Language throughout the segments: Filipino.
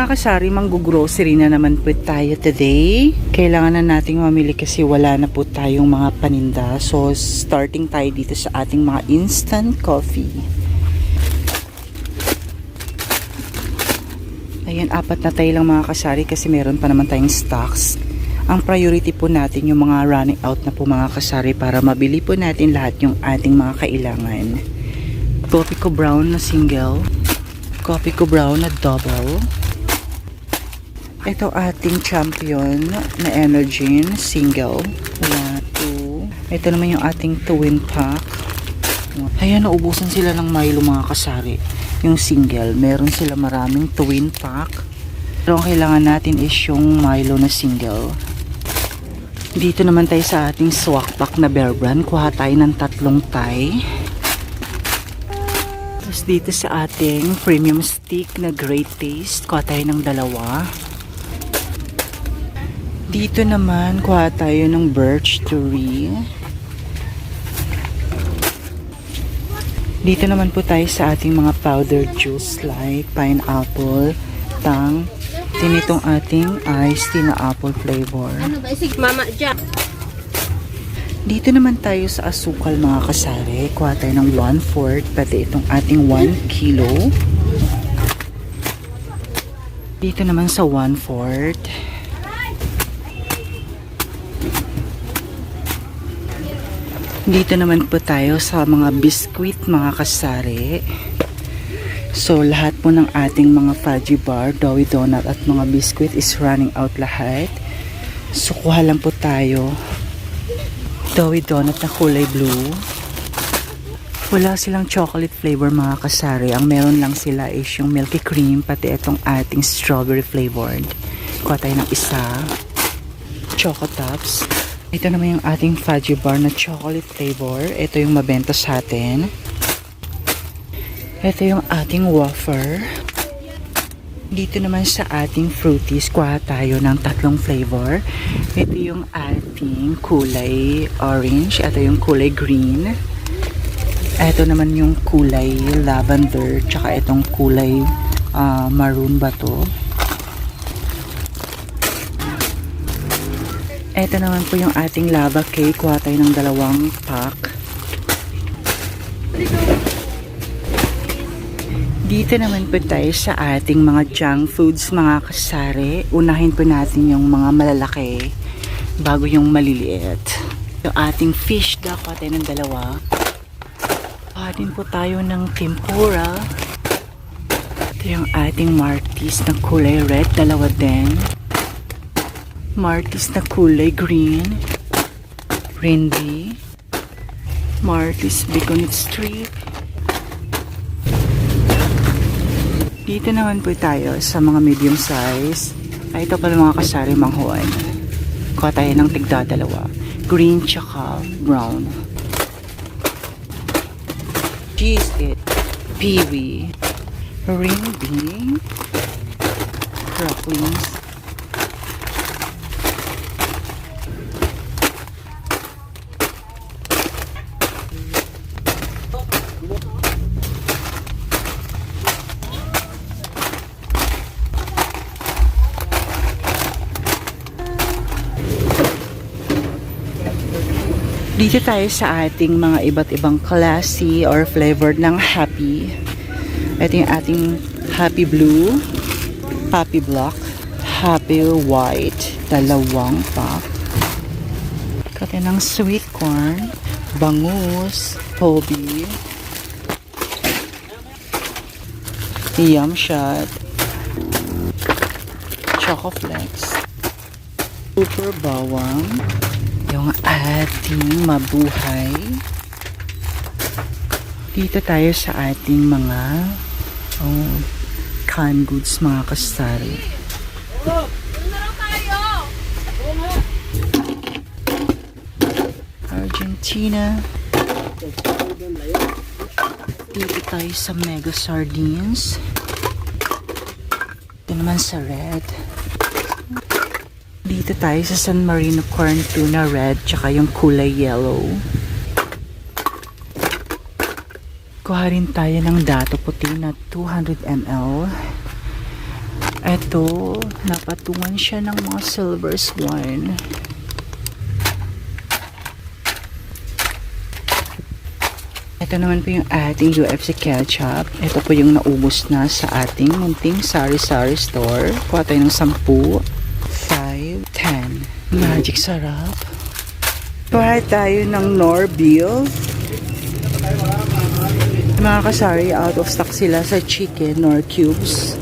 kasari, manggo-grocery na naman po tayo today. Kailangan na nating mamili kasi wala na po tayong mga paninda. So, starting tayo dito sa ating mga instant coffee. Ayan, 4 na tayo lang mga kasari kasi meron pa naman tayong stocks. Ang priority po natin yung mga running out na po mga kasari para mabili po natin lahat yung ating mga kailangan. Coffee ko brown na single. Coffee ko brown na double. Ito ating champion na Energin single. 1, 2. Ito naman yung ating twin pack. Ayan, naubusan sila ng Milo mga kasari. Yung single, meron sila maraming twin pack. Pero ang kailangan natin is yung Milo na single. Dito naman tayo sa ating swak pack na Bear Brand. Kuha tayo ng 3 Thai. Tapos dito sa ating premium stick na Great Taste, kuha tayo ng 2. Dito naman, kuha tayo ng Birch Tree. Dito naman po tayo sa ating mga powdered juice like pineapple, tang, tinitong ating iced tea na apple flavor. Ano ba? Sige, Mama Jack. Dito naman tayo sa asukal mga kasari. Kuha tayo ng 1/4, pati itong ating 1 kilo. Dito naman sa 1/4. Dito naman po tayo sa mga biscuit mga kasari. So lahat po ng ating mga fudgy bar, doughy donut at mga biscuit is running out lahat. So kuha lang po tayo doughy donut na kulay blue. Wala silang chocolate flavor mga kasari. Ang meron lang sila is yung milky cream, pati itong ating strawberry flavored. Kuha tayo ng isa. Choco Tops. Ito naman yung ating fudgy bar na chocolate flavor. Ito yung mabenta sa atin. Ito yung ating wafer. Dito naman sa ating fruities, kuha tayo ng 3 flavor. Ito yung ating kulay orange. Ito yung kulay green. Ito naman yung kulay lavender. Tsaka itong kulay maroon ba to? Ito naman po yung ating lava cake. Kuha tayo ng 2 pack. Dito naman po tayo sa ating mga junk foods mga kasari. Unahin po natin yung mga malalaki bago yung maliliit. Yung ating fish duck, kuha tayo ng 2. Kuha din po tayo ng tempura. Ito yung ating Martis na kulay red, 2 din. Martis na kulay green. Rindy. Martis Biconet Strip. Dito naman po tayo sa mga medium size. Ito pala mga kasari, manghuan. Kuha tayo ng tigda 2. Green tsaka brown. Cheese it. Peewee. Ring bean. Cracklings. Dito tayo sa ating mga iba't ibang klase or flavored ng Happy. Ito yung ating Happy Blue, Happy Black, Happy White, 2 pack. Kati ng sweet corn, bangus, Poby, Yum Shot, Choco Flex, Super Bawang, yung ating mabuhay. Dito tayo sa ating mga canned goods mga kasari. Argentina. Dito tayo sa Mega Sardines. Ito naman sa red. Dito tayo sa San Marino Corn Tuna red, tsaka yung kulay yellow. Kuha rin tayo ng dato puti na 200 ml. Eto, napatungan siya ng mga silver swan. Ito naman po yung ating UFC ketchup. Ito po yung naubos na sa ating munting sari-sari store. Kuha tayo ng 10, 5, 10. Magic sarap. Kuha tayo ng Norbil. Mga kasari, out of stock sila sa chicken Nor cubes.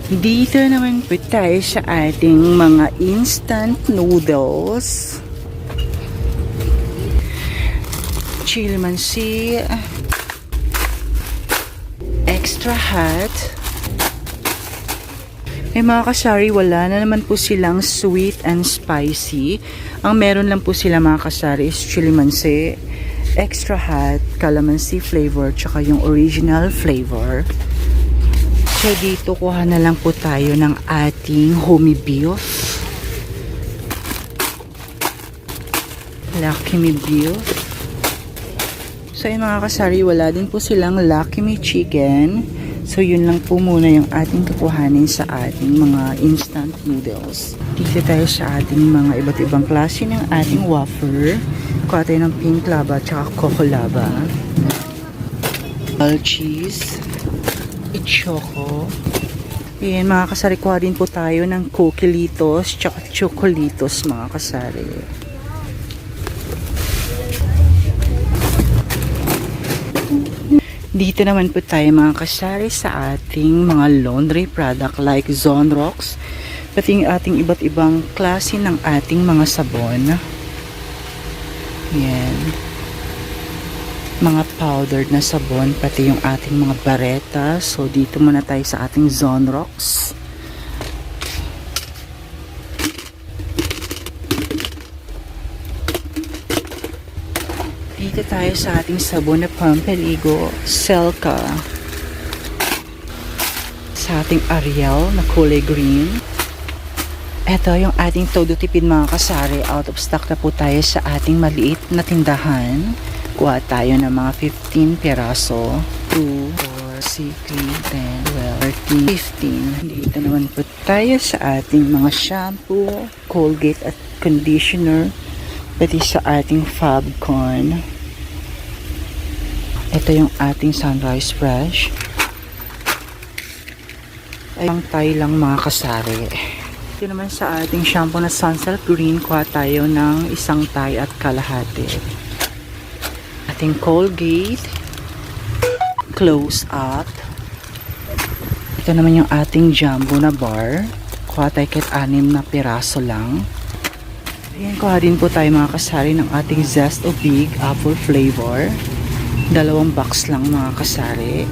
Dito naman po tayo sa ating mga instant noodles. Chili mansi, extra hot. Mga kasari, wala na naman po silang sweet and spicy. Ang meron lang po sila mga kasari is chili mansi, extra hot, calamansi flavor, tsaka yung original flavor. So dito kuha na lang po tayo ng ating homey beef. Lucky Me beef. So yung mga kasari, wala din po silang Lucky Me chicken. So yun lang po muna yung ating kukuhanin sa ating mga instant noodles. Dito tayo sa ating mga iba't ibang klase ng ating wafer. Kuha tayo ng pink lava at saka coco lava. All cheese. Choco. Ayan mga kasari, kuha din po tayo ng Cookielitos tsaka Chocolitos mga kasari. Dito naman po tayo mga kasari sa ating mga laundry product like Zonrox, pati yung ating iba't ibang klase ng ating mga sabon. Ayan. Mga powdered na sabon, pati yung ating mga bareta. So dito muna tayo sa ating Zonrox. Dito tayo sa ating sabon na Pampeligo Selka. Sa ating Ariel na kulay green. Ito yung ating todo tipid mga kasari. Out of stock na po tayo sa ating maliit na tindahan. Kuha tayo ng mga 15 piraso. 2, 4, 6, 10, 12, 13, 15. Dito naman po tayo sa ating mga shampoo, Colgate at conditioner. Pati sa ating Fabcon. Ito yung ating Sunrise Fresh. Ayang tayo lang mga kasari. Ito naman sa ating shampoo na Sunsilk Green. Kuha tayo ng isang tay at kalahati. Ating Colgate Close Up. Ito naman yung ating jumbo na bar. Kuha tayo kahit 6 na piraso lang. Ayan, kuha din po tayo mga kasari ng ating Zest o Big Apple Flavor. 2 box lang mga kasari.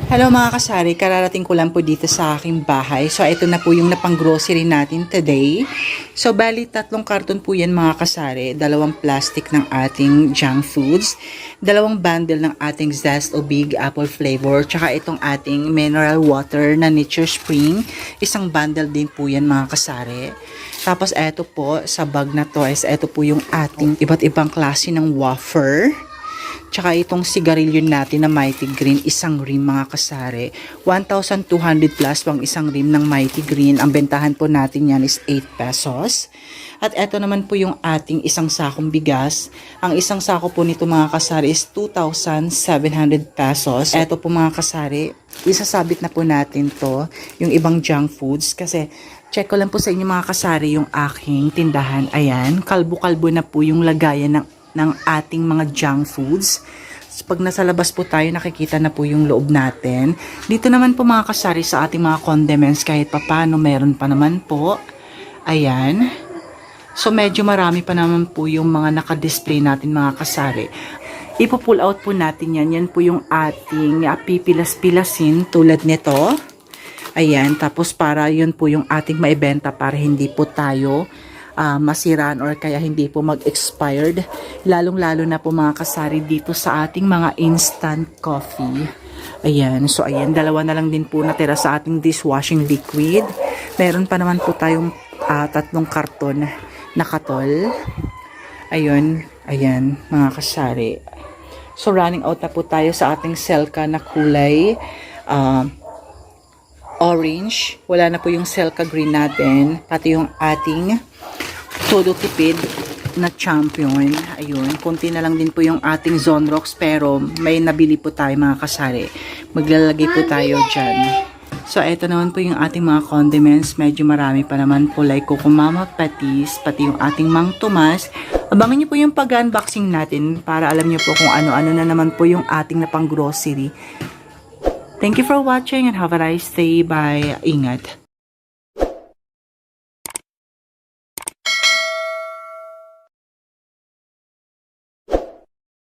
Hello mga kasari, kararating ko lang po dito sa aking bahay. So ito na po yung napang grocery natin today. So bali 3 karton po yan mga kasari, 2 plastic ng ating junk foods, 2 bundle ng ating Zest o Big Apple flavor, tsaka itong ating mineral water na Nature Spring, 1 bundle din po yan mga kasari. Tapos eto po, sa bag na to is eto po yung ating iba't ibang klase ng wafer. Tsaka itong sigarilyo natin na Mighty Green, 1 rim mga kasari. 1,200 plus pang 1 rim ng Mighty Green. Ang bentahan po natin yan is 8 pesos. At eto naman po yung ating 1 sakong bigas. Ang 1 sako po nito mga kasari is 2,700 pesos. Eto po mga kasari, isasabit na po natin to, yung ibang junk foods. Kasi check ko lang po sa inyo mga kasari yung aking tindahan. Ayan, kalbo-kalbo na po yung lagayan ng ating mga junk foods. So, pag nasa labas po tayo, nakikita na po yung loob natin. Dito naman po mga kasari sa ating mga condiments, kahit papano meron pa naman po. Ayan. So medyo marami pa naman po yung mga naka-display natin mga kasari. Ipo-pull out po natin yan. Yan po yung ating pipilas-pilasin tulad nito. Ayan. Tapos para yun po yung ating maibenta para hindi po tayo masiraan or kaya hindi po mag-expired. Lalong-lalo na po mga kasari dito sa ating mga instant coffee. Ayan. So ayan, 2 na lang din po natira sa ating dishwashing liquid. Meron pa naman po tayong 3 karton na katol. Ayun. Ayan mga kasari. So running out na po tayo sa ating Selka na kulay orange. Wala na po yung Selka green natin. Pati yung ating todo tipid na champion. Ayun. Kunti na lang din po yung ating Zonrox pero may nabili po tayo mga kasari. Maglalagay po tayo dyan. So, eto naman po yung ating mga condiments. Medyo marami pa naman po like Kukumama Patis, pati yung ating Mang Tomas. Abangan nyo po yung pag-unboxing natin para alam nyo po kung ano-ano na naman po yung ating na pang grocery. Thank you for watching and have a nice day. Bye. Ingat.